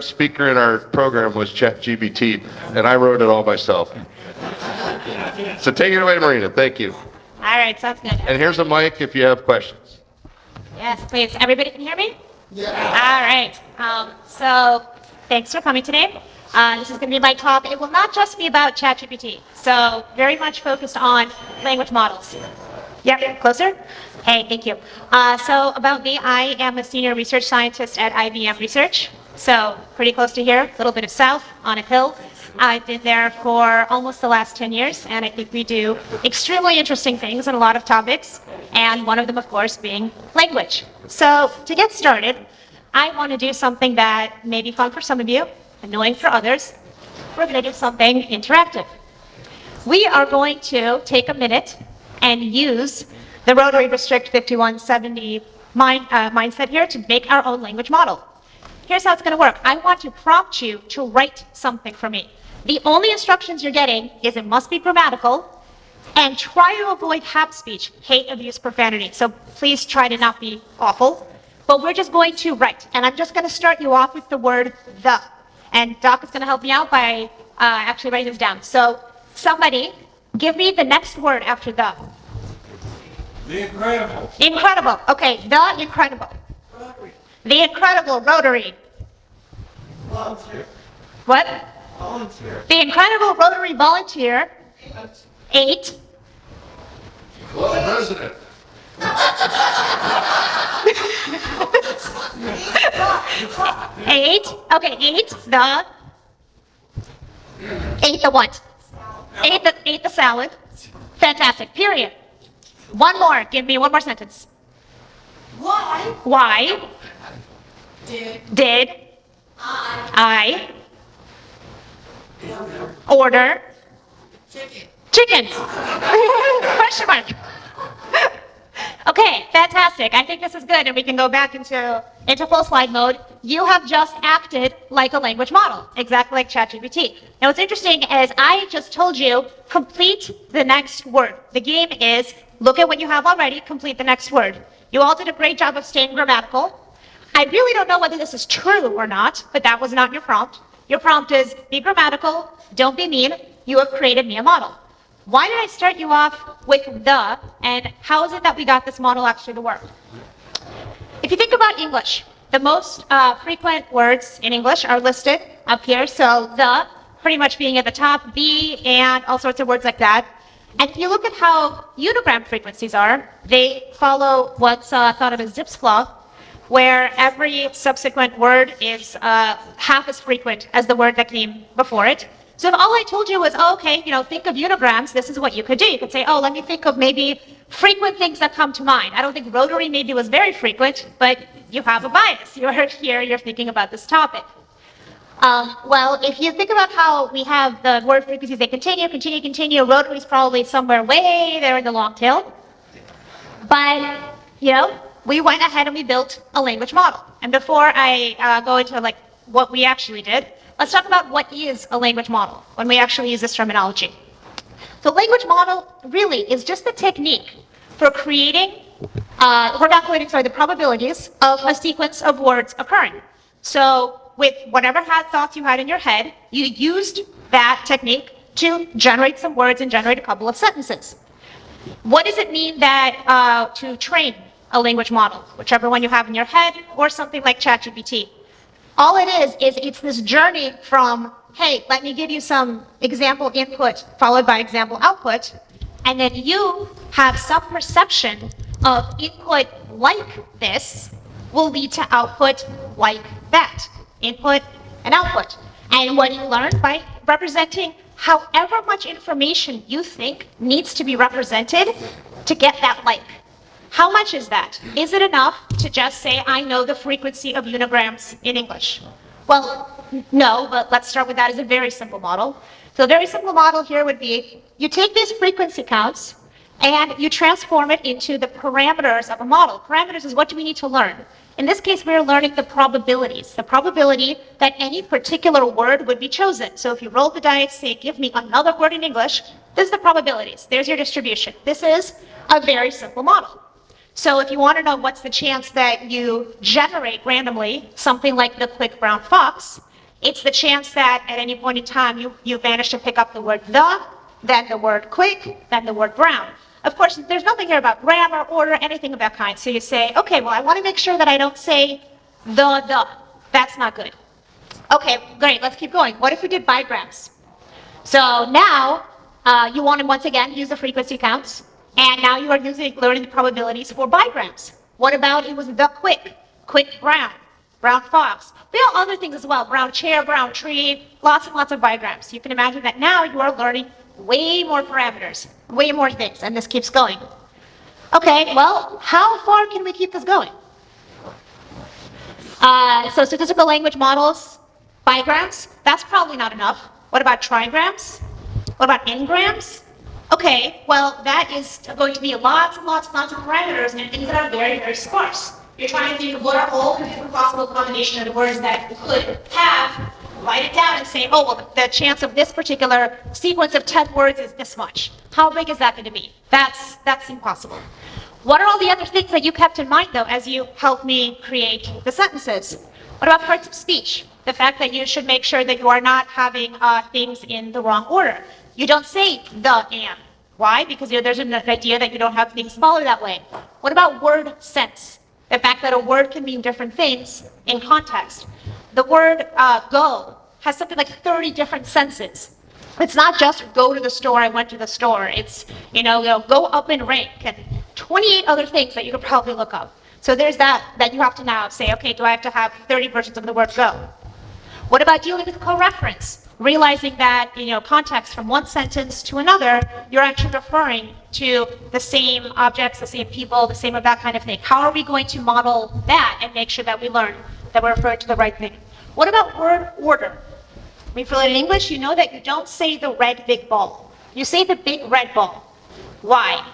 speaker in our program was ChatGPT, and I wrote it all myself. So take it away, Marina. Thank you. All right, sounds good. And here's a mic if you have questions. Yes, please. Everybody can hear me? Yeah. All right. So thanks for coming today. This is going to be my talk. It will not just be about ChatGPT. So very much focused on language models. Yep, closer? Hey, thank you. So about me, I am a senior research scientist at IBM Research. So pretty close to here, a little bit of south on a hill. I've been there for almost the last 10 years, and I think we do extremely interesting things on a lot of topics, and one of them, of course, being language. So to get started, I want to do something that may be fun for some of you, annoying for others. We're going to do something interactive. We are going to take a minute and use the Rotary Restrict 5170 mindset here to make our own language model. Here's how it's going to work. I want to prompt you to write something for me. The only instructions you're getting is it must be grammatical, and try to avoid hap speech, hate, abuse, profanity. So please try to not be awful. But we're just going to write, and I'm just going to start you off with the word the. And Doc is going to help me out by actually writing this down. So somebody, give me the next word after the. The incredible. Incredible. Okay, the incredible. Rotary. The incredible Rotary. Volunteer. What? Volunteer. The incredible Rotary volunteer. 8. Club president. 8. Okay, 8. The. 8 the what? 8 the salad. Fantastic. Period. One more. Give me one more sentence. Why did I order chicken? Question mark. Okay, fantastic. I think this is good, and we can go back into full slide mode. You have just acted like a language model, exactly like ChatGPT. Now, what's interesting is I just told you, complete the next word. The game is, look at what you have already, complete the next word. You all did a great job of staying grammatical. I really don't know whether this is true or not, but that was not your prompt. Your prompt is, be grammatical, don't be mean, you have created me a model. Why did I start you off with the, and how is it that we got this model actually to work? If you think about English, the most frequent words in English are listed up here. So the, pretty much being at the top, be, and all sorts of words like that. And if you look at how unigram frequencies are, they follow what's thought of as Zipf's law, where every subsequent word is half as frequent as the word that came before it. So if all I told you was, oh, okay, think of unigrams, this is what you could do. You could say, oh, let me think of maybe frequent things that come to mind. I don't think rotary maybe was very frequent, but you have a bias. You're here, you're thinking about this topic. Well, if you think about how we have the word frequencies, they continue, rotary is probably somewhere way there in the long tail. But, we went ahead and we built a language model. And before I go into what we actually did, let's talk about what is a language model when we actually use this terminology. So language model really is just the technique for creating, calculating the probabilities of a sequence of words occurring. So with whatever thoughts you had in your head, you used that technique to generate some words and generate a couple of sentences. What does it mean that to train a language model, whichever one you have in your head, or something like ChatGPT? All it is it's this journey from, hey, let me give you some example input followed by example output, and then you have some perception of input like this will lead to output like that. Input and output. And what do you learn? By representing however much information you think needs to be represented to get that like. How much is that? Is it enough to just say, I know the frequency of unigrams in English? Well, no, but let's start with that as a very simple model. So a very simple model here would be, you take these frequency counts and you transform it into the parameters of a model. Parameters is what do we need to learn? In this case, we're learning the probabilities, the probability that any particular word would be chosen. So if you roll the dice, say, give me another word in English, this is the probabilities. There's your distribution. This is a very simple model. So if you want to know what's the chance that you generate randomly something like the quick brown fox, it's the chance that at any point in time you manage to pick up the word the, then the word quick, then the word brown. Of course, there's nothing here about grammar, order, anything of that kind. So you say, okay, well, I want to make sure that I don't say the. That's not good. Okay, great, let's keep going. What if we did bigrams? So now you want to once again use the frequency counts, and now you are learning the probabilities for bigrams. What about it was the quick brown, brown fox. We have other things as well, brown chair, brown tree, lots and lots of bigrams. You can imagine that now you are learning way more parameters, way more things, and this keeps going. Okay, well, how far can we keep this going? So statistical language models, bigrams, that's probably not enough. What about trigrams? What about n-grams? Okay, well, that is going to be lots and lots and lots of parameters and things that are very, very sparse. You're trying to think of what are all the different possible combination of the words that you could have, write it down and say, oh, well, the chance of this particular sequence of 10 words is this much. How big is that going to be? That's impossible. What are all the other things that you kept in mind, though, as you helped me create the sentences? What about parts of speech? The fact that you should make sure that you are not having things in the wrong order. You don't say the and. Why? Because there's an idea that you don't have things follow that way. What about word sense? The fact that a word can mean different things in context. The word go has something like 30 different senses. It's not just go to the store, I went to the store. It's, go up in rank and 28 other things that you could probably look up. So there's that you have to now say, okay, do I have to have 30 versions of the word go? What about dealing with co-reference? Realizing that, context from one sentence to another, you're actually referring to the same objects, the same people, the same of that kind of thing. How are we going to model that and make sure that we learn that we're referring to the right thing? What about word order? When you learn in English, you know that you don't say the red big ball. You say the big red ball. Why?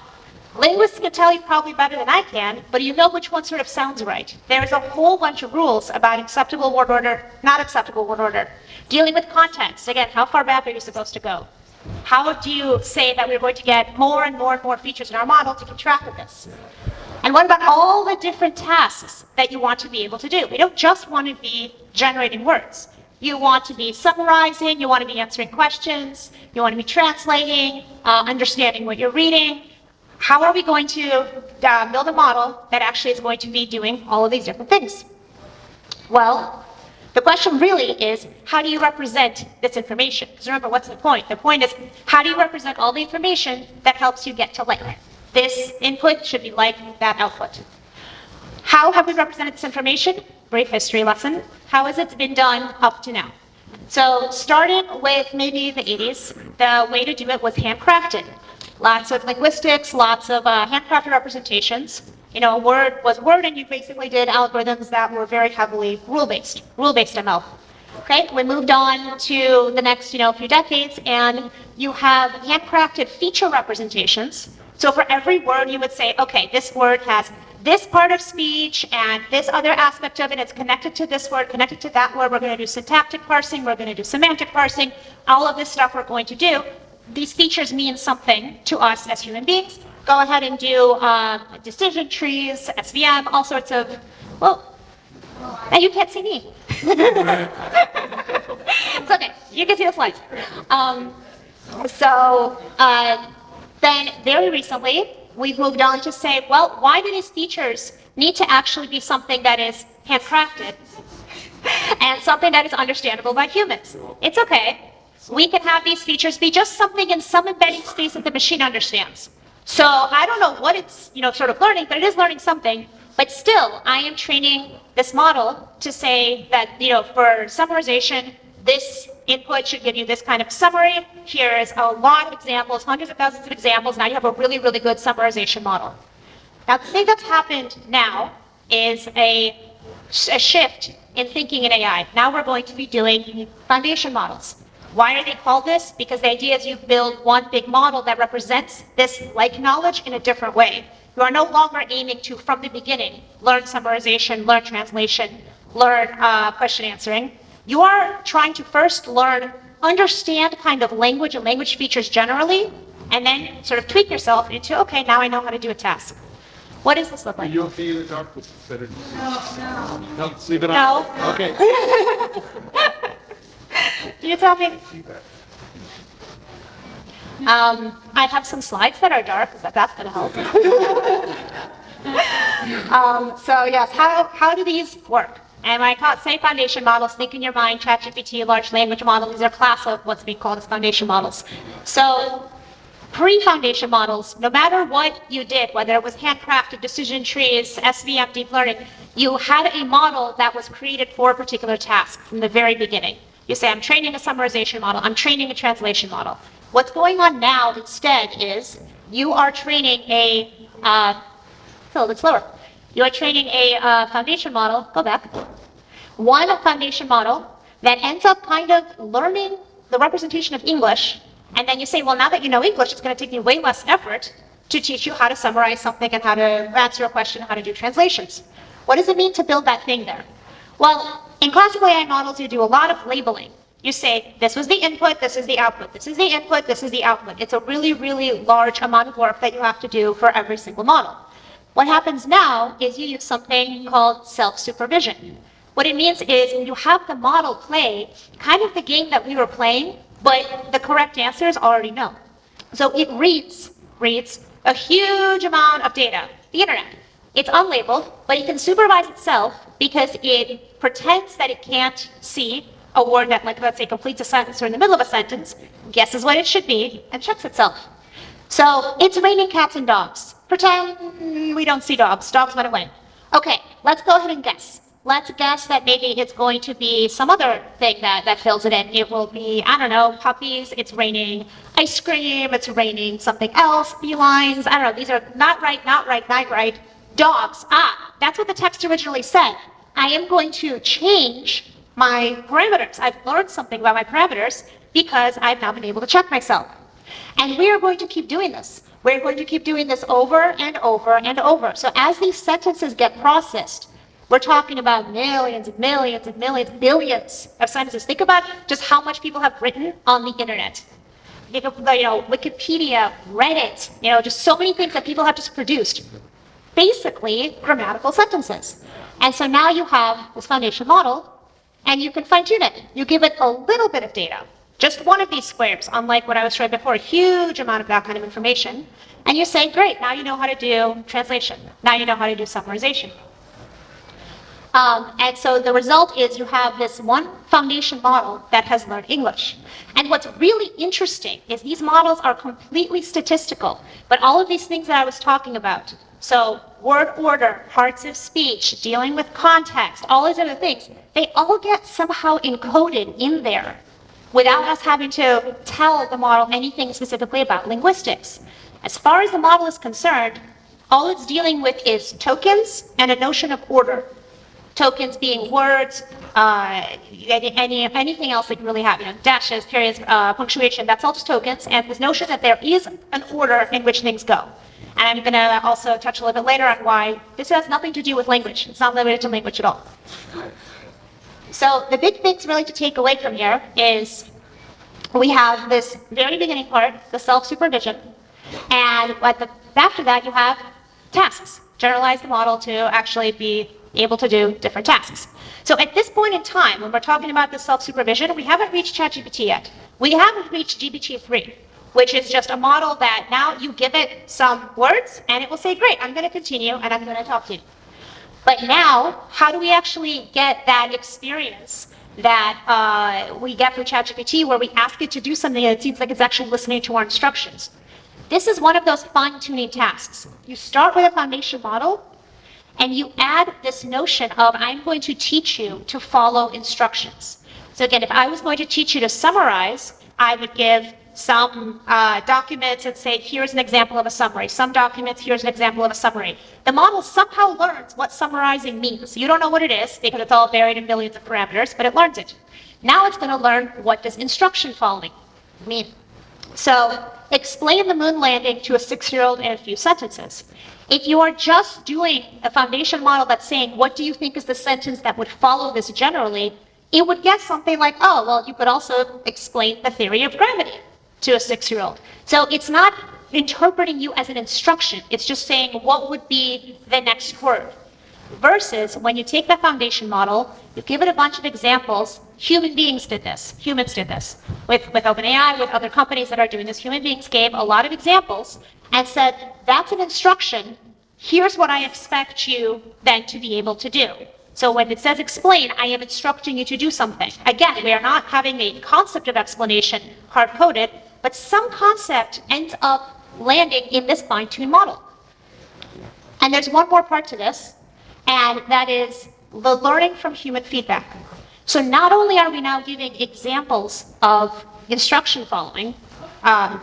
Linguists can tell you probably better than I can, but you know which one sort of sounds right. There's a whole bunch of rules about acceptable word order, not acceptable word order. Dealing with context, again, how far back are you supposed to go? How do you say that we're going to get more and more and more features in our model to keep track of this? And what about all the different tasks that you want to be able to do? We don't just want to be generating words. You want to be summarizing, you want to be answering questions, you want to be translating, understanding what you're reading. How are we going to build a model that actually is going to be doing all of these different things? Well, the question really is, how do you represent this information? Because remember, what's the point? The point is, how do you represent all the information that helps you get to like? This input should be like that output. How have we represented this information? Brief history lesson. How has it been done up to now? So starting with maybe the 80s, the way to do it was handcrafted. Lots of linguistics, lots of handcrafted representations. A word was word, and you basically did algorithms that were very heavily rule-based ML. Okay, we moved on to the next, few decades, and you have handcrafted feature representations. So for every word, you would say, okay, this word has this part of speech and this other aspect of it. It's connected to this word, connected to that word. We're going to do syntactic parsing. We're going to do semantic parsing. All of this stuff we're going to do. These features mean something to us as human beings. Go ahead and do decision trees, SVM, all sorts of, well, and you can't see me. It's okay, you can see the slides. Then very recently, we've moved on to say, well, why do these features need to actually be something that is handcrafted and something that is understandable by humans? It's okay. We can have these features be just something in some embedding space that the machine understands. So I don't know what it's, sort of learning, but it is learning something. But still, I am training this model to say that, for summarization, this input should give you this kind of summary. Here is a lot of examples, hundreds of thousands of examples. Now you have a really, really good summarization model. Now, the thing that's happened now is a shift in thinking in AI. Now we're going to be doing foundation models. Why are they called this? Because the idea is you build one big model that represents this like knowledge in a different way. You are no longer aiming to, from the beginning, learn summarization, learn translation, learn question answering. You are trying to first understand kind of language and language features generally, and then sort of tweak yourself into, okay, now I know how to do a task. What does this look like? You'll see in the dark. Better. No, leave it No. on. Okay. You tell me. I have some slides that are dark, because that's going to help. So yes, how do these work? And when I say foundation models, think in your mind, ChatGPT, large language model, these are a class of what's being called as foundation models. So pre-foundation models, no matter what you did, whether it was handcrafted decision trees, SVM, deep learning, you had a model that was created for a particular task from the very beginning. You say, I'm training a summarization model, I'm training a translation model. What's going on now instead is you are training a, a little bit slower. You are training a foundation model, go back, one foundation model that ends up kind of learning the representation of English, and then you say, well, now that you know English, it's going to take me way less effort to teach you how to summarize something and how to answer a question, how to do translations. What does it mean to build that thing there? Well, in classical AI models, you do a lot of labeling. You say, this was the input, this is the output, this is the input, this is the output. It's a really, really large amount of work that you have to do for every single model. What happens now is you use something called self-supervision. What it means is you have the model play kind of the game that we were playing, but the correct answers already know. So it reads a huge amount of data, the internet. It's unlabeled, but it can supervise itself because it pretends that it can't see a word that, like, let's say, completes a sentence or in the middle of a sentence, guesses what it should be, and checks itself. So it's raining cats and dogs. Pretend we don't see dogs. Dogs went away. Okay, let's go ahead and guess. Let's guess that maybe it's going to be some other thing that fills it in. It will be, I don't know, puppies, it's raining ice cream, it's raining something else, felines, I don't know, these are not right, dogs. That's what the text originally said. I am going to change my parameters. I've learned something about my parameters because I've now been able to check myself. And we are going to keep doing this. We're going to keep doing this over and over and over. So as these sentences get processed, we're talking about millions and millions and millions, billions of sentences. Think about just how much people have written on the internet. Wikipedia, Reddit, just so many things that people have just produced. Basically, grammatical sentences. And so now you have this foundation model, and you can fine tune it. You give it a little bit of data, just one of these squares, unlike what I was showing before, a huge amount of that kind of information. And you say, great, now you know how to do translation. Now you know how to do summarization. And so the result is you have this one foundation model that has learned English. And what's really interesting is these models are completely statistical, but all of these things that I was talking about, so word order, parts of speech, dealing with context, all these other things, they all get somehow encoded in there without us having to tell the model anything specifically about linguistics. As far as the model is concerned, all it's dealing with is tokens and a notion of order. Tokens being words, anything else that you really have, dashes, periods, punctuation, that's all just tokens, and this notion that there is an order in which things go. And I'm going to also touch a little bit later on why this has nothing to do with language. It's not limited to language at all. So the big things really to take away from here is we have this very beginning part, the self-supervision, and after that you have tasks. Generalize the model to actually be able to do different tasks. So at this point in time, when we're talking about this self-supervision, we haven't reached ChatGPT yet. We haven't reached GPT-3, which is just a model that now you give it some words and it will say, great, I'm going to continue and I'm going to talk to you. But now, how do we actually get that experience that we get through ChatGPT where we ask it to do something and it seems like it's actually listening to our instructions? This is one of those fine-tuning tasks. You start with a foundation model and you add this notion of, I'm going to teach you to follow instructions. So again, if I was going to teach you to summarize, I would give some documents and say, here's an example of a summary. Some documents, here's an example of a summary. The model somehow learns what summarizing means. You don't know what it is because it's all buried in millions of parameters, but it learns it. Now it's going to learn, what does instruction following mean? So explain the moon landing to a 6-year-old in a few sentences. If you are just doing a foundation model that's saying, what do you think is the sentence that would follow this generally, it would get something like, oh, well, you could also explain the theory of gravity to a 6-year-old. So it's not interpreting you as an instruction. It's just saying what would be the next word. Versus when you take the foundation model, you give it a bunch of examples. Human beings did this. Humans did this. With OpenAI, with other companies that are doing this, human beings gave a lot of examples and said, that's an instruction. Here's what I expect you then to be able to do. So when it says explain, I am instructing you to do something. Again, we are not having a concept of explanation hard-coded, but some concept ends up landing in this fine-tuned model. And there's one more part to this, and that is the learning from human feedback. So not only are we now giving examples of instruction following, but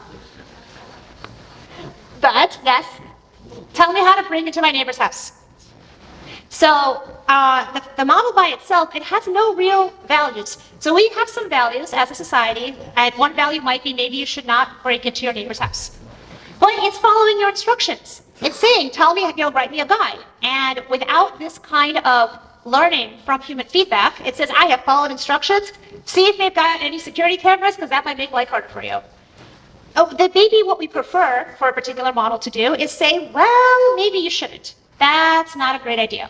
yes, tell me how to bring into my neighbor's house. So the model by itself, it has no real values. So we have some values as a society, and one value might be maybe you should not break into your neighbor's house. But it's following your instructions. It's saying, tell me, write me a guide. And without this kind of learning from human feedback, it says, I have followed instructions. See if they've got any security cameras, because that might make life harder for you. Oh, maybe what we prefer for a particular model to do is say, well, maybe you shouldn't. That's not a great idea.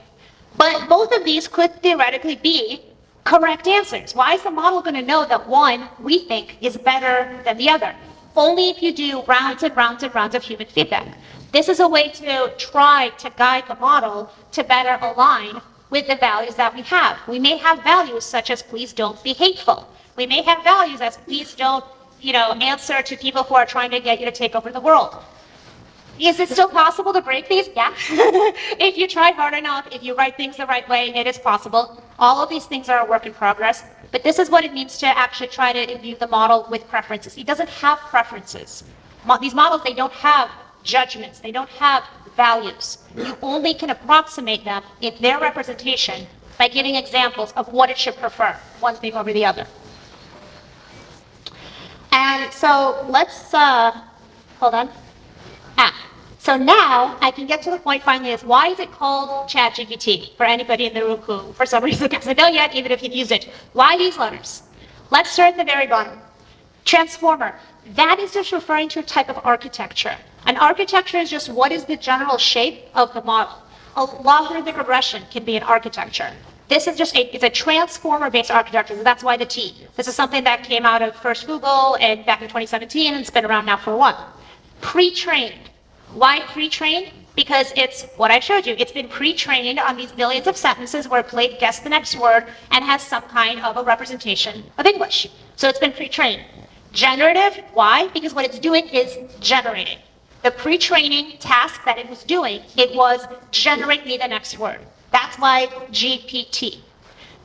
But both of these could theoretically be correct answers. Why is the model going to know that one we think is better than the other? Only if you do rounds and rounds and rounds of human feedback. This is a way to try to guide the model to better align with the values that we have. We may have values such as please don't be hateful. We may have values as please don't, answer to people who are trying to get you to take over the world. Is it still possible to break these? Yeah. If you try hard enough, if you write things the right way, it is possible. All of these things are a work in progress. But this is what it means to actually try to imbue the model with preferences. It doesn't have preferences. These models, they don't have judgments. They don't have values. You only can approximate them in their representation by giving examples of what it should prefer, one thing over the other. And so let's, hold on. So now I can get to the point finally is why is it called ChatGPT? For anybody in the room who, for some reason, doesn't know yet, even if you've used it. Why these letters? Let's start at the very bottom. Transformer. That is just referring to a type of architecture. An architecture is just what is the general shape of the model. A logarithmic regression can be an architecture. This is just it's a transformer-based architecture. So that's why the T. This is something that came out of first Google and back in 2017 and it's been around now for a while. Pre-trained. Why pre-trained? Because it's what I showed you. It's been pre-trained on these millions of sentences where it played guess the next word and has some kind of a representation of English. So it's been pre-trained. Generative, why? Because what it's doing is generating. The pre-training task that it was doing, it was generate me the next word. That's why GPT.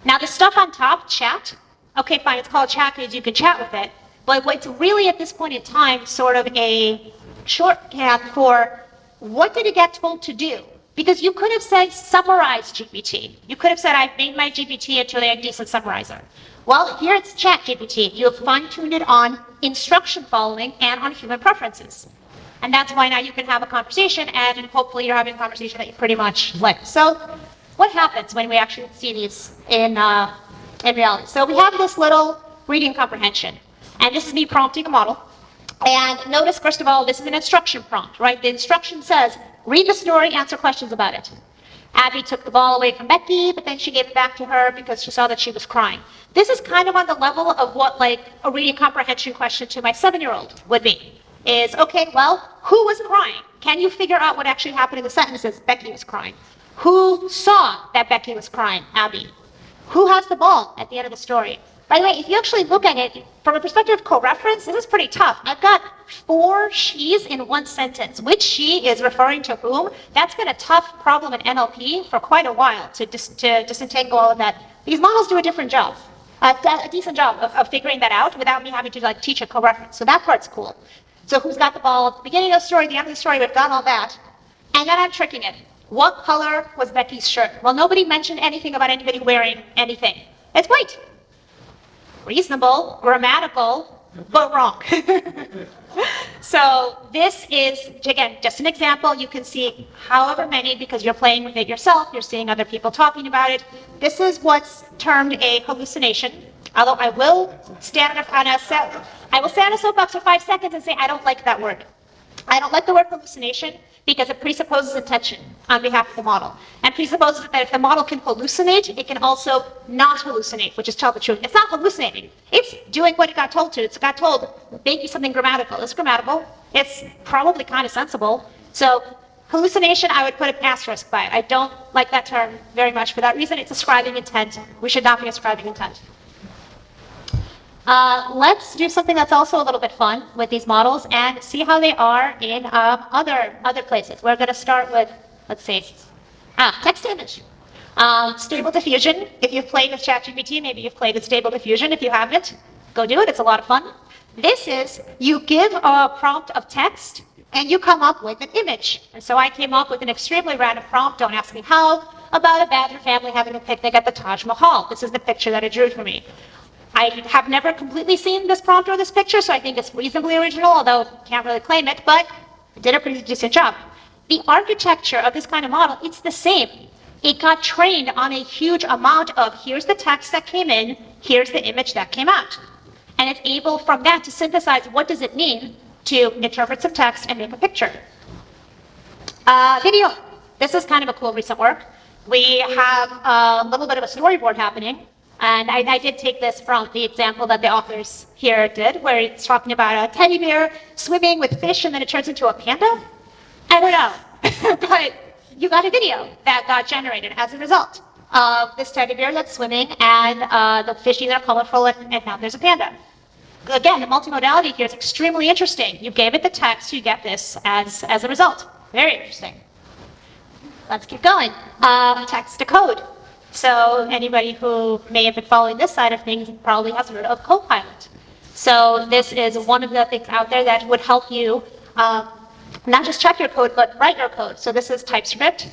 Now the stuff on top, chat, okay, fine, it's called chat because you can chat with it, but what's really at this point in time sort of a shorthand for what did it get told to do? Because you could have said summarize GPT. You could have said I've made my GPT into a decent summarizer. Well, here it's ChatGPT. You have fine-tuned it on instruction following and on human preferences. And that's why now you can have a conversation and hopefully you're having a conversation that you pretty much like. So what happens when we actually see these in reality? So we have this little reading comprehension. And this is me prompting a model. And notice, first of all, this is an instruction prompt, right? The instruction says, read the story, answer questions about it. Abby took the ball away from Becky, but then she gave it back to her because she saw that she was crying. This is kind of on the level of what like a reading comprehension question to my 7-year-old would be. Is, okay, well, who was crying? Can you figure out what actually happened in the sentences? Becky was crying. Who saw that Becky was crying? Abby. Who has the ball at the end of the story? By the way, if you actually look at it from a perspective of co-reference, this is pretty tough. I've got 4 she's in one sentence. Which she is referring to whom? That's been a tough problem in NLP for quite a while to disentangle all of that. These models do a different job, a decent job of figuring that out without me having to like teach a co-reference. So that part's cool. So who's got the ball at the beginning of the story, the end of the story, we've got all that. And then I'm tricking it. What color was Becky's shirt? Well, nobody mentioned anything about anybody wearing anything. It's white. Reasonable, grammatical, but wrong. So this is, again, just an example. You can see however many, because you're playing with it yourself, you're seeing other people talking about it. This is what's termed a hallucination. Although I will stand on a soapbox for 5 seconds and say, I don't like that word. I don't like the word hallucination because it presupposes intention on behalf of the model, and presupposes that if the model can hallucinate, it can also not hallucinate, which is tell the truth. It's not hallucinating. It's doing what it got told to. It got told, make me something grammatical. It's grammatical. It's probably kind of sensible. So hallucination, I would put an asterisk by it. I don't like that term very much for that reason. It's ascribing intent. We should not be ascribing intent. Let's do something that's also a little bit fun with these models and see how they are in other places. We're going to start with, let's see, text to image. Stable diffusion. If you've played with ChatGPT, maybe you've played with Stable Diffusion. If you haven't, go do it. It's a lot of fun. This is, you give a prompt of text and you come up with an image. And so I came up with an extremely random prompt, don't ask me how, about a Badger family having a picnic at the Taj Mahal. This is the picture that it drew for me. I have never completely seen this prompt or this picture, so I think it's reasonably original, although can't really claim it, but it did a pretty decent job. The architecture of this kind of model, it's the same. It got trained on a huge amount of here's the text that came in, here's the image that came out. And it's able from that to synthesize what does it mean to interpret some text and make a picture. Video. This is kind of a cool recent work. We have a little bit of a storyboard happening. And I did take this from the example that the authors here did, where it's talking about a teddy bear swimming with fish and then it turns into a panda. I don't know, but you got a video that got generated as a result of this teddy bear that's swimming and the fishies are colorful and now there's a panda. Again, the multimodality here is extremely interesting. You gave it the text, you get this as a result. Very interesting. Let's keep going. Text to code. So anybody who may have been following this side of things probably has heard of Copilot. So this is one of the things out there that would help you not just check your code, but write your code. So this is TypeScript,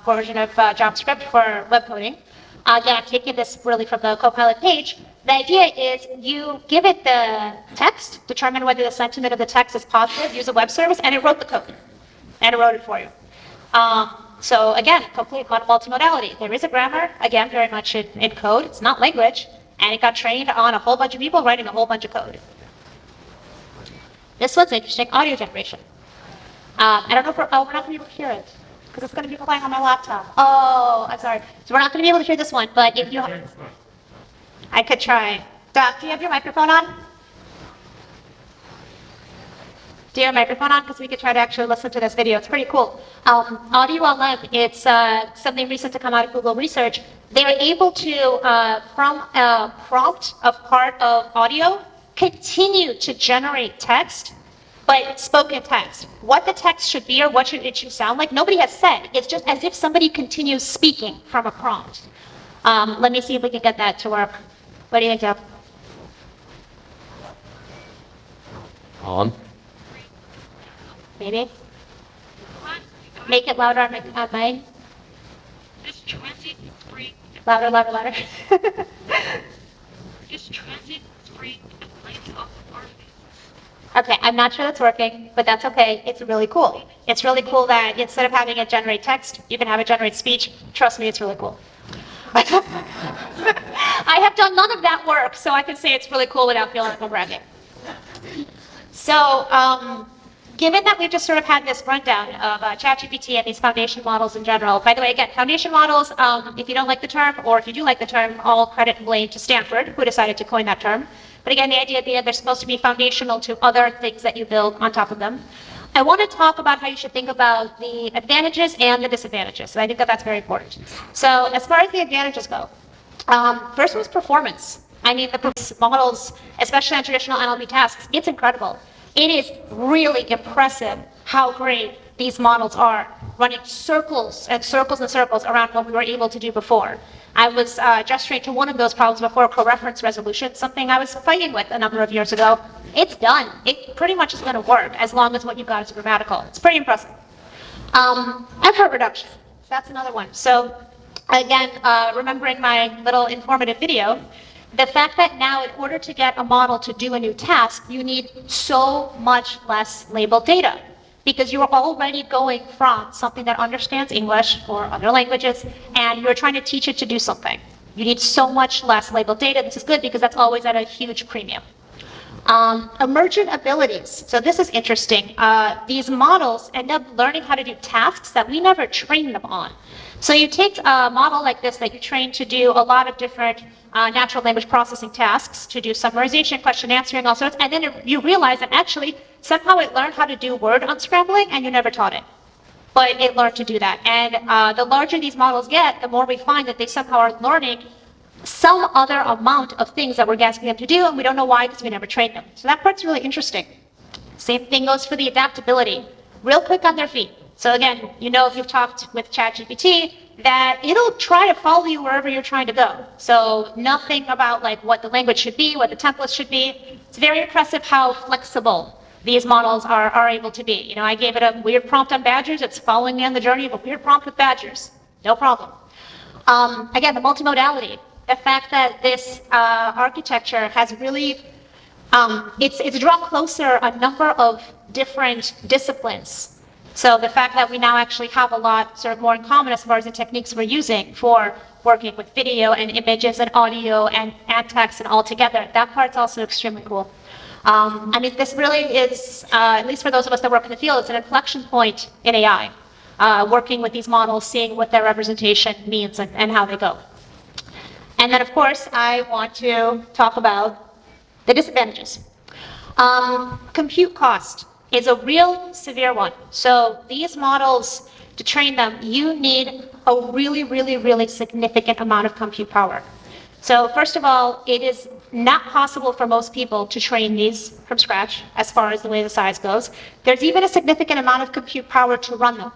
version of JavaScript for web coding. Again, I'm taking this really from the Copilot page. The idea is you give it the text, determine whether the sentiment of the text is positive, use a web service, and it wrote the code. And it wrote it for you. So again, complete multimodality. There is a grammar, again, very much in code. It's not language. And it got trained on a whole bunch of people writing a whole bunch of code. This one's interesting, audio generation. I don't know if we're not going to be able to hear it because it's going to be playing on my laptop. Oh, I'm sorry. So we're not going to be able to hear this one, but if you, I could try. Doc, do you have your microphone on? Do you have a microphone on? Because we could try to actually listen to this video. It's pretty cool. Audio LLM, it's something recent to come out of Google Research. They're able to, from a prompt of part of audio, continue to generate text, but spoken text. What the text should be or what it should sound like, nobody has said. It's just as if somebody continues speaking from a prompt. Let me see if we can get that to work. What do you think, Jeff? On. Maybe? Make it louder on mine. This transit spring, Louder, louder, louder. this transit spring lights up our faces. Okay, I'm not sure that's working, but that's okay. It's really cool. It's really cool that instead of having it generate text, you can have it generate speech. Trust me, it's really cool. I have done none of that work, so I can say it's really cool without feeling like I'm bragging. So, given that we've just sort of had this rundown of ChatGPT and these foundation models in general, by the way, again, foundation models, if you don't like the term, or if you do like the term, all credit and blame to Stanford, who decided to coin that term. But again, the idea being they're supposed to be foundational to other things that you build on top of them. I want to talk about how you should think about the advantages and the disadvantages. So I think that that's very important. So as far as the advantages go, first was performance. I mean, the models, especially on traditional NLP tasks, it's incredible. It is really impressive how great these models are, running circles and circles and circles around what we were able to do before. I was gesturing to one of those problems before, co-reference resolution, something I was fighting with a number of years ago. It's done. It pretty much is going to work as long as what you've got is grammatical. It's pretty impressive. Effort reduction. That's another one. So again, remembering my little informative video, the fact that now in order to get a model to do a new task, you need so much less labeled data because you're already going from something that understands English or other languages and you're trying to teach it to do something. You need so much less labeled data. This is good because that's always at a huge premium. Emergent abilities. So this is interesting. These models end up learning how to do tasks that we never trained them on. So you take a model like this that you train to do a lot of different natural language processing tasks, to do summarization, question answering, all sorts, and then you realize that actually somehow it learned how to do word unscrambling and you never taught it. But it learned to do that. And the larger these models get, the more we find that they somehow are learning some other amount of things that we're asking them to do, and we don't know why because we never trained them. So that part's really interesting. Same thing goes for the adaptability. Real quick on their feet. So again, you know if you've talked with ChatGPT that it'll try to follow you wherever you're trying to go. So nothing about like what the language should be, what the templates should be. It's very impressive how flexible these models are able to be. You know, I gave it a weird prompt on badgers. It's following me on the journey of a weird prompt with badgers. No problem. Again, the multimodality. The fact that this architecture has really, it's drawn closer a number of different disciplines. So the fact that we now actually have a lot sort of more in common as far as the techniques we're using for working with video and images and audio and text and all together, that part's also extremely cool. I mean, this really is, at least for those of us that work in the field, it's an inflection point in AI, working with these models, seeing what their representation means and how they go. And then, of course, I want to talk about the disadvantages. Compute cost is a real severe one. So these models, to train them, you need a really, really, really significant amount of compute power. So first of all, it is not possible for most people to train these from scratch as far as the way the size goes. There's even a significant amount of compute power to run them.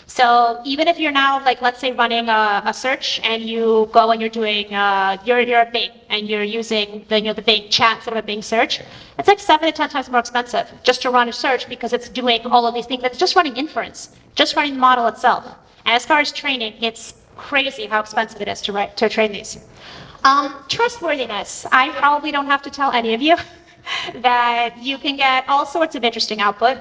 So even if you're now, like, let's say running a search and you go and you're doing, you're a Bing and you're using the Bing chat instead of a Bing search, it's like 7 to 10 times more expensive just to run a search because it's doing all of these things. It's just running inference, just running the model itself. And as far as training, it's crazy how expensive it is to train these. Trustworthiness. I probably don't have to tell any of you that you can get all sorts of interesting output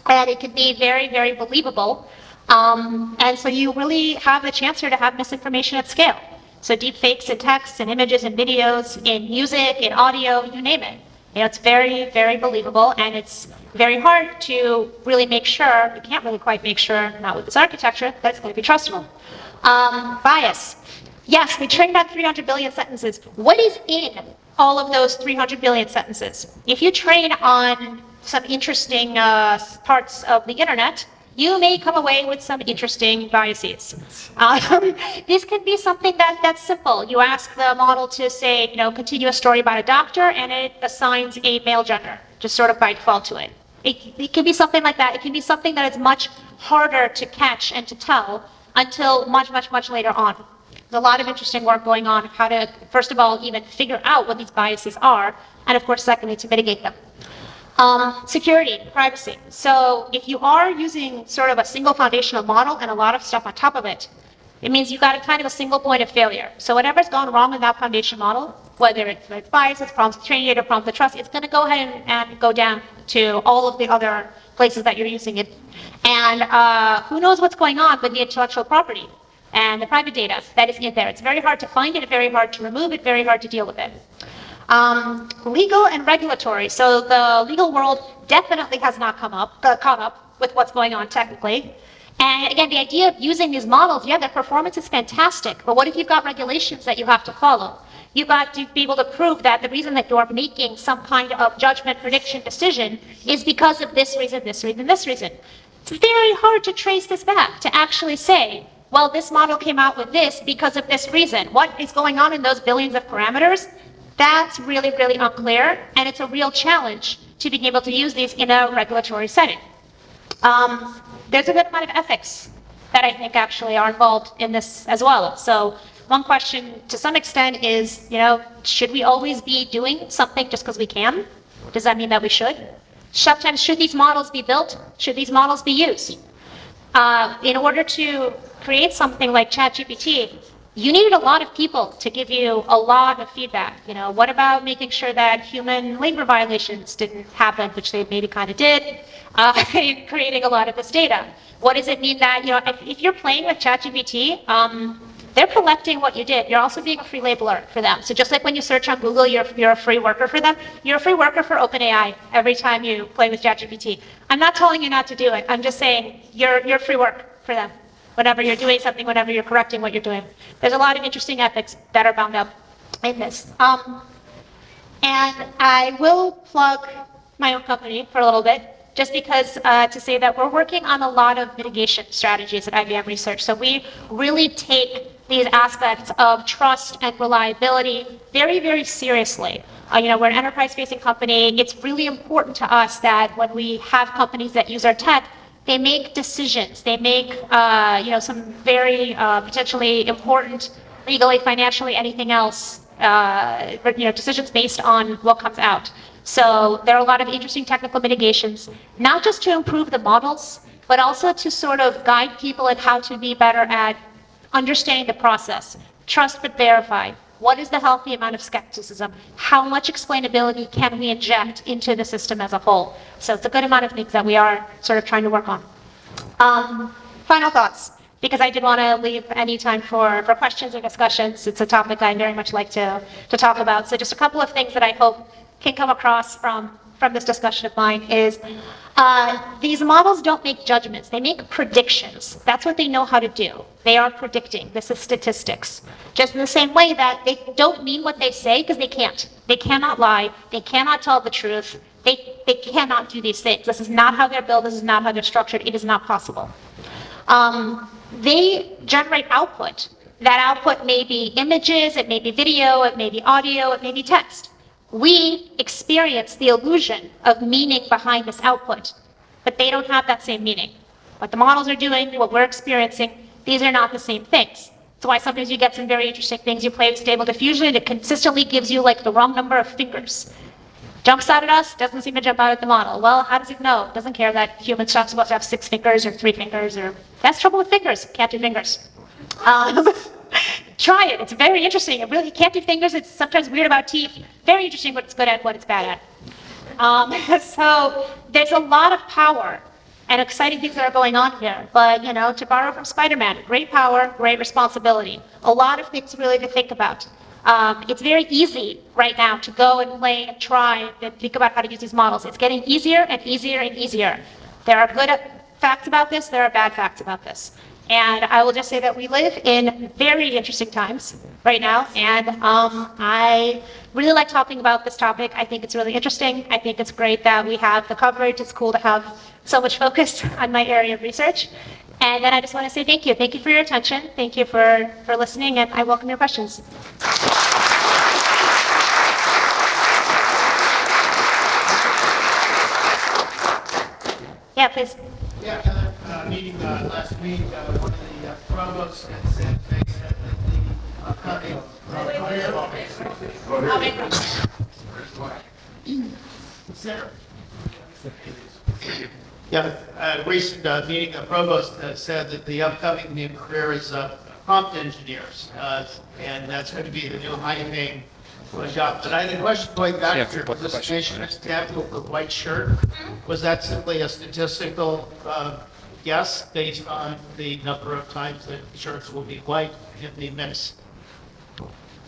and it can be very, very believable. And so you really have the chance here to have misinformation at scale. So deep fakes in text and images and videos, in music, in audio, you name it. You know, it's very, very believable, and it's very hard to really make sure, you can't really quite make sure, not with this architecture, that it's going to be trustable. Bias. Yes, we trained on 300 billion sentences. What is in all of those 300 billion sentences? If you train on some interesting parts of the internet, you may come away with some interesting biases. This can be something that's simple. You ask the model to say, continue a story about a doctor, and it assigns a male gender, just sort of by default to it. It can be something like that. It can be something that is much harder to catch and to tell until much, much, much later on. There's a lot of interesting work going on how to, first of all, even figure out what these biases are, and of course, secondly, to mitigate them. Security, privacy. So if you are using sort of a single foundational model and a lot of stuff on top of it, it means you've got a kind of a single point of failure. So whatever's gone wrong in that foundation model, whether it's biases, problems with training data, problems with trust, it's going to go ahead and go down to all of the other places that you're using it. And who knows what's going on with the intellectual property and the private data that is in there. It's very hard to find it, very hard to remove it, very hard to deal with it. Legal and regulatory. So the legal world definitely has not caught up with what's going on technically. And again, the idea of using these models, yeah, their performance is fantastic, but what if you've got regulations that you have to follow? You've got to be able to prove that the reason that you're making some kind of judgment, prediction, decision is because of this reason, this reason, this reason. It's very hard to trace this back, to actually say, well, this model came out with this because of this reason. What is going on in those billions of parameters? That's really, really unclear, and it's a real challenge to being able to use these in a regulatory setting. There's a good amount of ethics that I think actually are involved in this as well. So one question to some extent is, should we always be doing something just because we can? Does that mean that we should? Sometimes, should these models be built? Should these models be used? In order to create something like ChatGPT, you needed a lot of people to give you a lot of feedback. What about making sure that human labor violations didn't happen, which they maybe kind of did, in creating a lot of this data? What does it mean that, if you're playing with ChatGPT, they're collecting what you did. You're also being a free labeler for them. So just like when you search on Google, you're a free worker for them. You're a free worker for OpenAI every time you play with ChatGPT. I'm not telling you not to do it. I'm just saying you're free work for them. Whenever you're doing something, whenever you're correcting what you're doing. There's a lot of interesting ethics that are bound up in this. And I will plug my own company for a little bit, just because to say that we're working on a lot of mitigation strategies at IBM Research. So we really take these aspects of trust and reliability very, very seriously. We're an enterprise-facing company. It's really important to us that when we have companies that use our tech, they make decisions. They make, some very potentially important, legally, financially, anything else, decisions based on what comes out. So there are a lot of interesting technical mitigations, not just to improve the models, but also to sort of guide people in how to be better at understanding the process. Trust but verify. What is the healthy amount of skepticism? How much explainability can we inject into the system as a whole? So it's a good amount of things that we are sort of trying to work on. Final thoughts, because I did want to leave any time for questions or discussions. It's a topic I very much like to talk about. So just a couple of things that I hope can come across from this discussion of mine is these models don't make judgments, they make predictions. That's what they know how to do. They are predicting. This is statistics. Just in the same way that they don't mean what they say because they can't. They cannot lie. They cannot tell the truth. They cannot do these things. This is not how they're built. This is not how they're structured. It is not possible. They generate output. That output may be images, it may be video, it may be audio, it may be text. We experience the illusion of meaning behind this output, but they don't have that same meaning. What the models are doing, what we're experiencing, these are not the same things. That's why sometimes you get some very interesting things. You play with Stable Diffusion, and it consistently gives you like the wrong number of fingers. Jumps out at us, doesn't seem to jump out at the model. Well, how does it know? It doesn't care that humans are supposed to have 6 fingers or 3 fingers, or that's trouble with fingers. Can't do fingers. Try it. It's very interesting. It really can't do fingers. It's sometimes weird about teeth. Very interesting what it's good at, what it's bad at. So there's a lot of power and exciting things that are going on here. But, to borrow from Spider-Man, great power, great responsibility. A lot of things really to think about. It's very easy right now to go and play and try and think about how to use these models. It's getting easier and easier and easier. There are good facts about this. There are bad facts about this. And I will just say that we live in very interesting times right now, and I really like talking about this topic. I think it's really interesting. I think it's great that we have the coverage. It's cool to have so much focus on my area of research. And then I just want to say thank you. Thank you for your attention. Thank you for listening, and I welcome your questions. Yeah, please. Yeah, meeting last week, one of the provosts had said they said that the upcoming. Sarah. Yeah, recent meeting, the provost said that the upcoming new career is prompt engineers, and that's going to be the new high-paying job. But I had a question going back to your presentation, example of the white shirt. Was that simply a statistical guess based on the number of times that shirts will be white in the mix?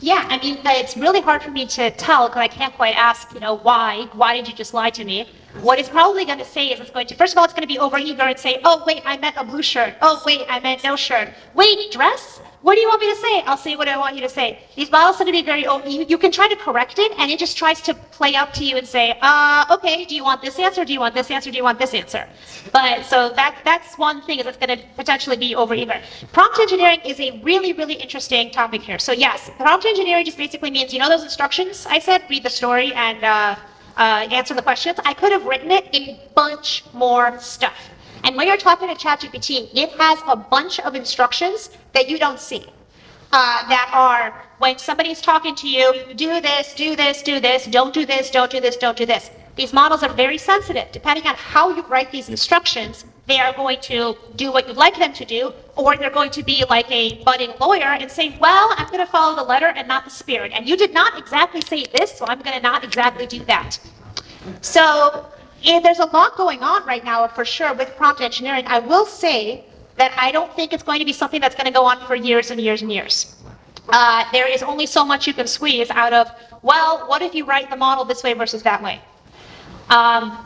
Yeah, I mean, it's really hard for me to tell because I can't quite ask, why? Why did you just lie to me? What it's probably going to say is first of all, it's going to be overeager and say, oh, wait, I meant a blue shirt. Oh, wait, I meant no shirt. Wait, dress? What do you want me to say? I'll say what I want you to say. These models tend to be very, you can try to correct it, and it just tries to play up to you and say, okay, do you want this answer? Do you want this answer? Do you want this answer? But so that's one thing is it's going to potentially be overeager. Prompt engineering is a really, really interesting topic here. So yes, prompt engineering just basically means, those instructions I said, read the story and answer the questions. I could have written it in a bunch more stuff. And when you're talking to ChatGPT, it has a bunch of instructions that you don't see. That are, when somebody's talking to you, do this, do this, do this, don't do this, don't do this, don't do this. These models are very sensitive. Depending on how you write these instructions, they are going to do what you'd like them to do, or they're going to be like a budding lawyer and say, well, I'm going to follow the letter and not the spirit. And you did not exactly say this, so I'm going to not exactly do that. So there's a lot going on right now, for sure, with prompt engineering. I will say that I don't think it's going to be something that's going to go on for years and years and years. There is only so much you can squeeze out of, well, what if you write the model this way versus that way?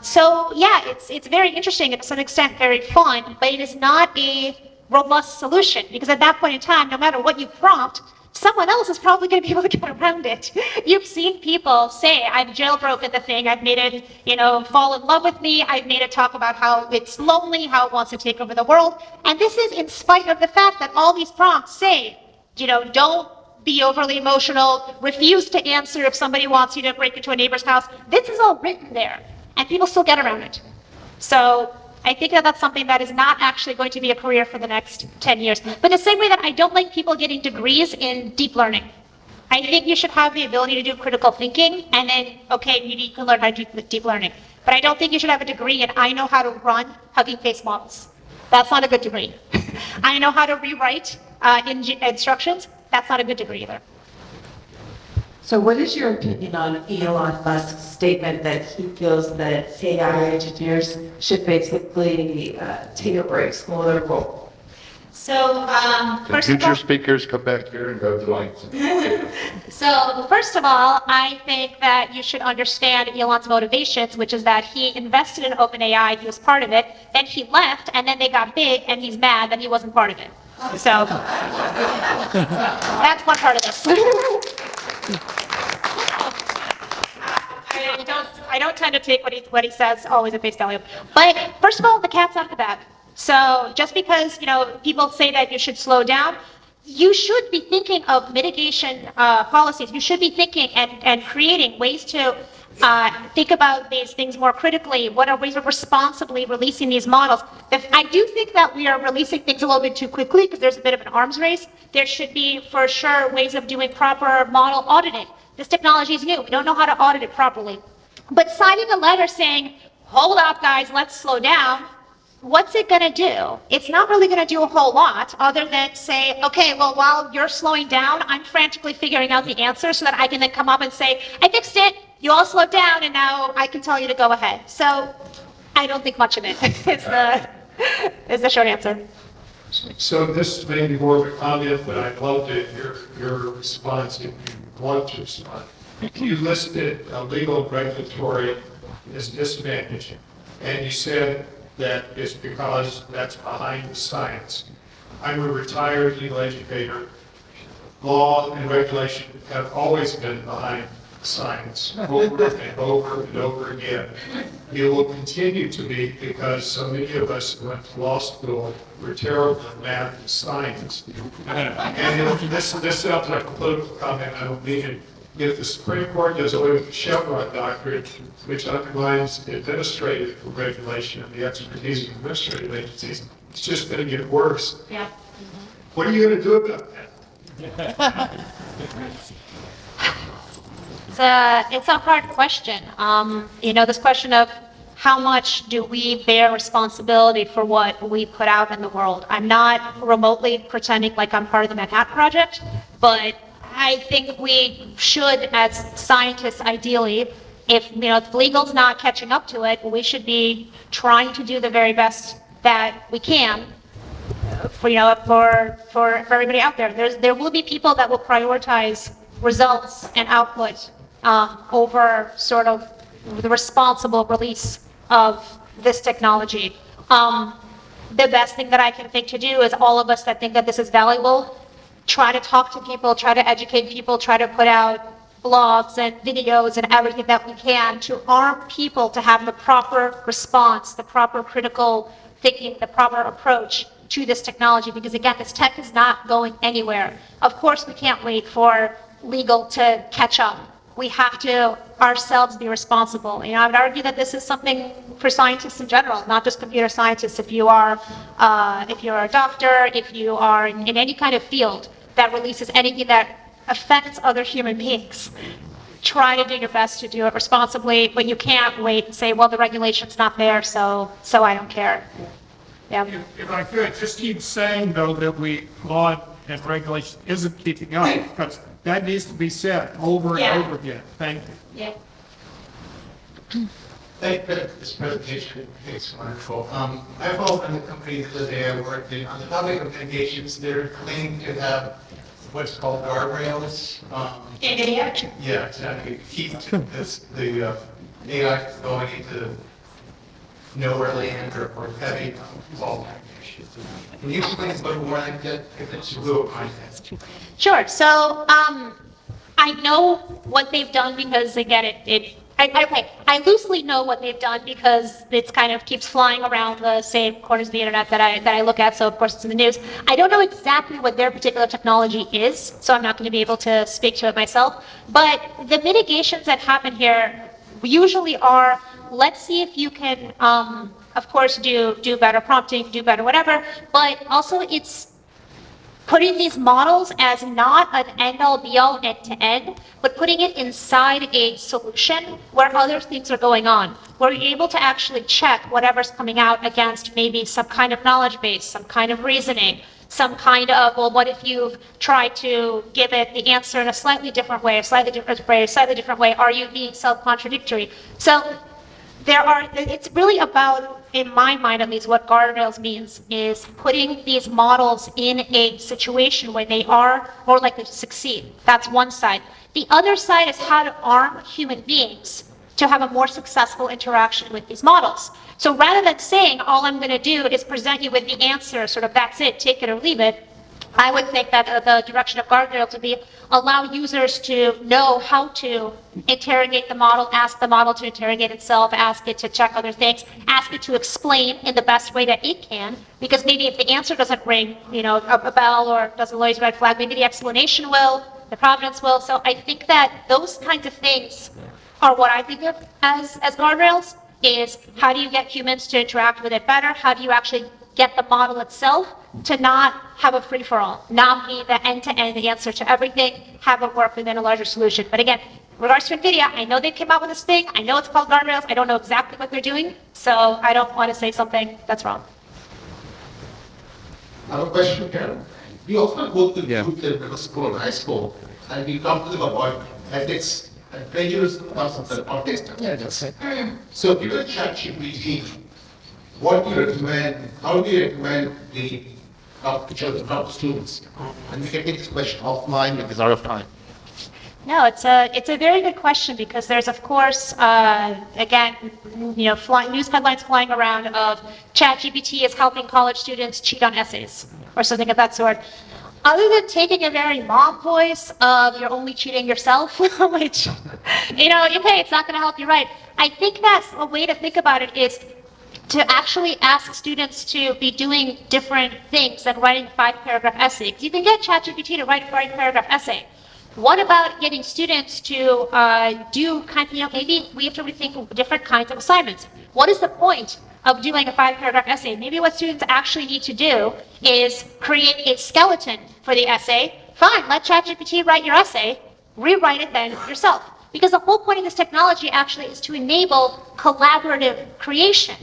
So yeah, it's very interesting and to some extent very fun, but it is not a robust solution because at that point in time, no matter what you prompt, someone else is probably going to be able to get around it. You've seen people say, I've jailbroken the thing, I've made it, fall in love with me, I've made it talk about how it's lonely, how it wants to take over the world. And this is in spite of the fact that all these prompts say, don't be overly emotional, refuse to answer if somebody wants you to break into a neighbor's house. This is all written there, and people still get around it. So I think that that's something that is not actually going to be a career for the next 10 years. But the same way that I don't like people getting degrees in deep learning. I think you should have the ability to do critical thinking, and then, okay, you can learn how to do deep learning. But I don't think you should have a degree in I know how to run Hugging Face models. That's not a good degree. I know how to rewrite instructions. That's not a good degree either. So what is your opinion on Elon Musk's statement that he feels that AI engineers should basically take a break, slow their roll? So, Can first of future all, speakers come back here and go to lights? so first of all, I think that you should understand Elon's motivations, which is that he invested in OpenAI, he was part of it, then he left, and then they got big, and he's mad that he wasn't part of it. So, that's one part of this. I don't tend to take what he says always at face value. But first of all, the cat's out of the bag. So just because people say that you should slow down, you should be thinking of mitigation policies. You should be thinking and creating ways to think about these things more critically. What are ways of responsibly releasing these models? I do think that we are releasing things a little bit too quickly because there's a bit of an arms race. There should be, for sure, ways of doing proper model auditing. This technology is new. We don't know how to audit it properly. But signing a letter saying, hold up, guys, let's slow down, what's it going to do? It's not really going to do a whole lot other than say, okay, well, while you're slowing down, I'm frantically figuring out the answer so that I can then come up and say, I fixed it, you all slowed down, and now I can tell you to go ahead. So I don't think much of it is the short answer. So this may be more of a comment, but I'd love to hear your response if you want to respond. You listed legal and regulatory as disadvantage, and you said that it's because that's behind the science. I'm a retired legal educator. Law and regulation have always been behind science over and over and over again. It will continue to be because so many of us who went to law school were terrible at math and science. And this sounds like a political comment, I don't mean it. If the Supreme Court does away with the Chevron doctrine, which undermines administrative regulation and the expertise of administrative agencies, it's just going to get worse. Yeah. What are you going to do about that? It's a hard question. This question of how much do we bear responsibility for what we put out in the world? I'm not remotely pretending like I'm part of the Manhattan Project, but I think we should, as scientists, ideally, if legal's not catching up to it, we should be trying to do the very best that we can for everybody out there. There will be people that will prioritize results and output over sort of the responsible release of this technology. The best thing that I can think to do is all of us that think that this is valuable, try to talk to people, try to educate people, try to put out blogs and videos and everything that we can to arm people to have the proper response, the proper critical thinking, the proper approach to this technology. Because again, this tech is not going anywhere. Of course, we can't wait for legal to catch up. We have to ourselves be responsible. I would argue that this is something for scientists in general, not just computer scientists. If you're a doctor, if you are in any kind of field that releases anything that affects other human beings, try to do your best to do it responsibly, but you can't wait and say, well, the regulation's not there, so I don't care. Yeah. If I could, just keep saying, though, that law and regulation isn't keeping up, because that needs to be said over and over again. Thank you. Yeah. Thank you for this presentation. It's wonderful. I followed on the company the other day I worked in. On the topic of mitigations, they're claiming to have what's called guardrails. NVIDIA? Yeah, exactly. Keep the AI from going into nowhere land or heavy fault applications. Can you explain a little more like that? If it's a little context. Sure. So, I know what they've done because again, I loosely know what they've done because it's kind of keeps flying around the same corners of the internet that I look at. So of course it's in the news. I don't know exactly what their particular technology is, so I'm not going to be able to speak to it myself. But the mitigations that happen here usually are, let's see if you can, of course, do better prompting, do better whatever. But also it's putting these models as not an end-all be-all end-to-end, but putting it inside a solution where other things are going on, where you're able to actually check whatever's coming out against maybe some kind of knowledge base, some kind of reasoning, some kind of, well, what if you've tried to give it the answer in a slightly different way, a slightly different way, a slightly different way, are you being self-contradictory? So it's really about, in my mind at least, what guardrails means is putting these models in a situation where they are more likely to succeed. That's one side. The other side is how to arm human beings to have a more successful interaction with these models. So rather than saying, all I'm going to do is present you with the answer, sort of that's it, take it or leave it, I would think that the direction of guardrails would be allow users to know how to interrogate the model, ask the model to interrogate itself, ask it to check other things, ask it to explain in the best way that it can, because maybe if the answer doesn't ring, a bell or doesn't raise a red flag, maybe the explanation will, the provenance will. So I think that those kinds of things are what I think of as guardrails, is how do you get humans to interact with it better? How do you actually get the model itself to not have a free-for-all, not be the end-to-end answer to everything, have it work within a larger solution. But again, in regards to NVIDIA, I know they came out with this thing. I know it's called guardrails. I don't know exactly what they're doing, so I don't want to say something that's wrong. I have a question, Karen. We often go to Yeah. middle school and high school, and we come to them about ethics and plagiarism and context. So given ChatGPT, what do you recommend, how do you recommend the children, not the students? And we can take this question offline if it's out of time. No, it's a very good question because there's of course again news headlines flying around of ChatGPT is helping college students cheat on essays or something of that sort. Other than taking a very mom voice of you're only cheating yourself, which okay, it's not going to help you write. I think that's a way to think about it is to actually ask students to be doing different things than writing a 5-paragraph essay. You can get ChatGPT to write a 5-paragraph essay. What about getting students to do maybe we have to rethink different kinds of assignments. What is the point of doing a 5-paragraph essay? Maybe what students actually need to do is create a skeleton for the essay. Fine, let ChatGPT write your essay, rewrite it then yourself. Because the whole point of this technology actually is to enable collaborative creation.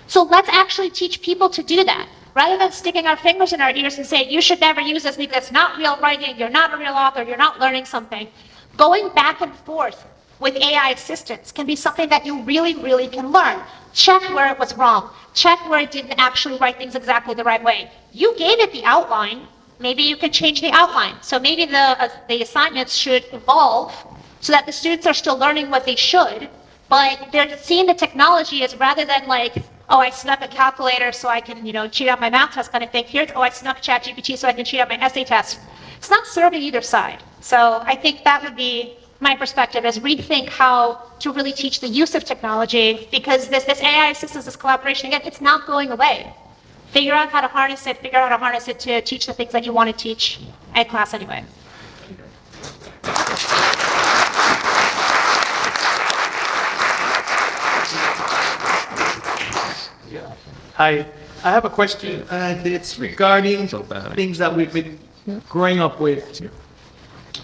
So let's actually teach people to do that. Rather than sticking our fingers in our ears and saying, you should never use this because it's not real writing, you're not a real author, you're not learning something. Going back and forth with AI assistants can be something that you really, really can learn. Check where it was wrong. Check where it didn't actually write things exactly the right way. You gave it the outline. Maybe you can change the outline. So maybe the assignments should evolve so that the students are still learning what they should, but they're seeing the technology as rather than like, oh, I snuck a calculator so I can, cheat on my math test kind of thing. Here's, oh, I snuck ChatGPT so I can cheat on my essay test. It's not serving either side. So I think that would be my perspective, is rethink how to really teach the use of technology, because this AI assistance, this collaboration, again, it's not going away. Figure out how to harness it, figure out how to harness it to teach the things that you want to teach in class anyway. Hi, I have a question, and it's regarding things that we've been growing up with.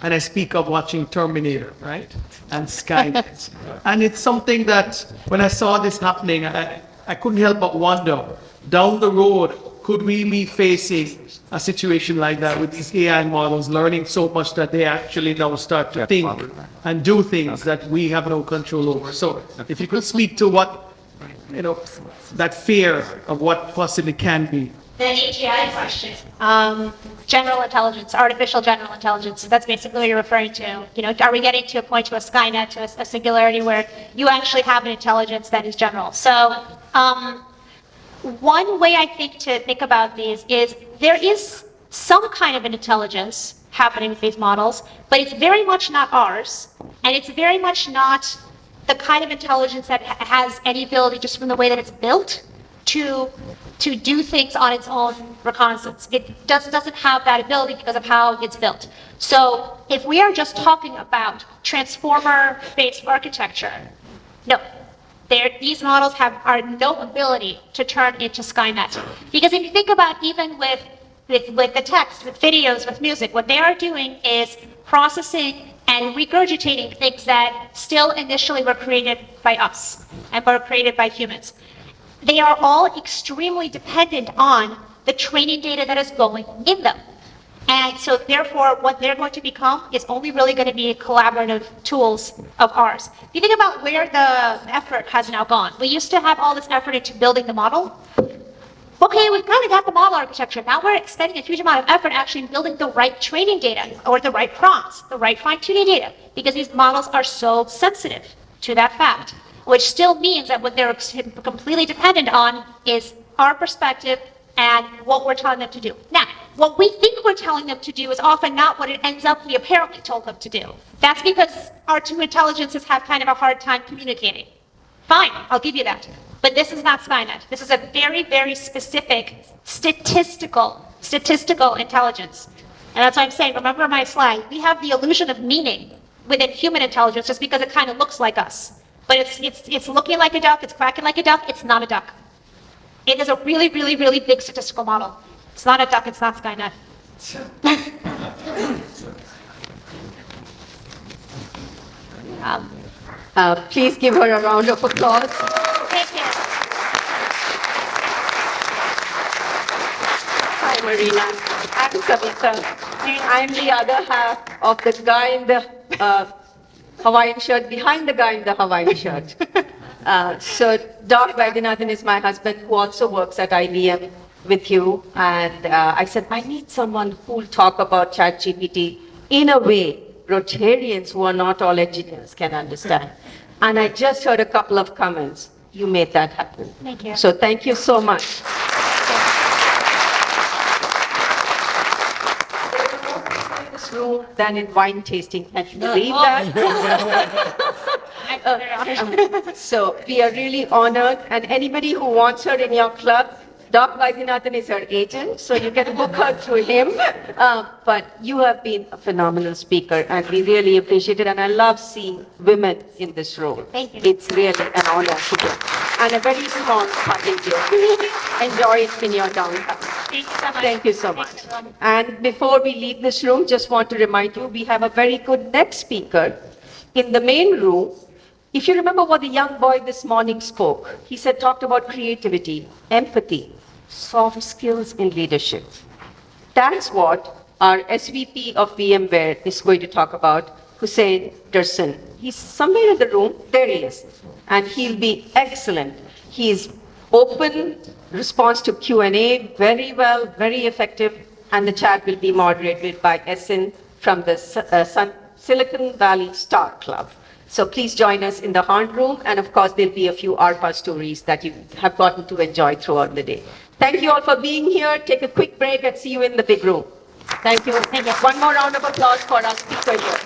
And I speak of watching Terminator, right? And Skynet. And it's something that when I saw this happening, I couldn't help but wonder, down the road, could we be facing a situation like that with these AI models learning so much that they actually now start to think and do things that we have no control over? So if you could speak to what, that fear of what possibly can be. The AGI question, general intelligence, artificial general intelligence, that's basically what you're referring to. Are we getting to a point, to a Skynet, to a singularity where you actually have an intelligence that is general? So one way I think to think about these is there is some kind of an intelligence happening with these models, but it's very much not ours, and it's very much not the kind of intelligence that has any ability, just from the way that it's built, to do things on its own reconnaissance. It doesn't have that ability because of how it's built. So if we are just talking about transformer-based architecture, no. These models are no ability to turn into Skynet. Because if you think about even with the text, with videos, with music, what they are doing is processing and regurgitating things that still initially were created by us and were created by humans. They are all extremely dependent on the training data that is going in them. And so therefore, what they're going to become is only really going to be collaborative tools of ours. If you think about where the effort has now gone, we used to have all this effort into building the model. Okay, we've kind of got the model architecture. Now we're expending a huge amount of effort actually in building the right training data, or the right prompts, the right fine-tuning data, because these models are so sensitive to that fact, which still means that what they're completely dependent on is our perspective and what we're telling them to do. Now, what we think we're telling them to do is often not what it ends up we apparently told them to do. That's because our two intelligences have kind of a hard time communicating. Fine, I'll give you that. But this is not Skynet. This is a very, very specific statistical intelligence. And that's why I'm saying, remember my slide, we have the illusion of meaning within human intelligence just because it kind of looks like us. But it's looking like a duck, it's quacking like a duck, it's not a duck. It is a really, really, really big statistical model. It's not a duck, it's not Skynet. Please give her a round of applause. Thank you. Hi, Marina. I'm Savita. I'm the other half of the guy in the Hawaiian shirt, behind the guy in the Hawaiian shirt. So Doc Vaidyanathan is my husband, who also works at IBM with you. And I said, I need someone who will talk about ChatGPT in a way Rotarians who are not all engineers can understand. And I just heard a couple of comments. You made that happen. Thank you. So thank you so much. In this room than in wine tasting. Can you believe that? So we are really honored, and anybody who wants her in your club, Doc Vaidyanathan is her agent, so you can book her through him. But you have been a phenomenal speaker, and we really appreciate it. And I love seeing women in this role. Thank you. It's really an honor to do, and a very strong contingent. Enjoy it in your downtime. Thank you so much. Thank you so much. Thanks, everyone. And before we leave this room, just want to remind you, we have a very good next speaker in the main room. If you remember what the young boy this morning spoke, he talked about creativity, empathy, soft skills in leadership. That's what our SVP of VMware is going to talk about, Hussein Dursun. He's somewhere in the room. There he is. And he'll be excellent. He's open, response to Q&A, very well, very effective. And the chat will be moderated by Essen from the Silicon Valley Star Club. So please join us in the Horn Room. And of course, there'll be a few ARPA stories that you have gotten to enjoy throughout the day. Thank you all for being here. Take a quick break and see you in the big room. Thank you. One more round of applause for our speaker here.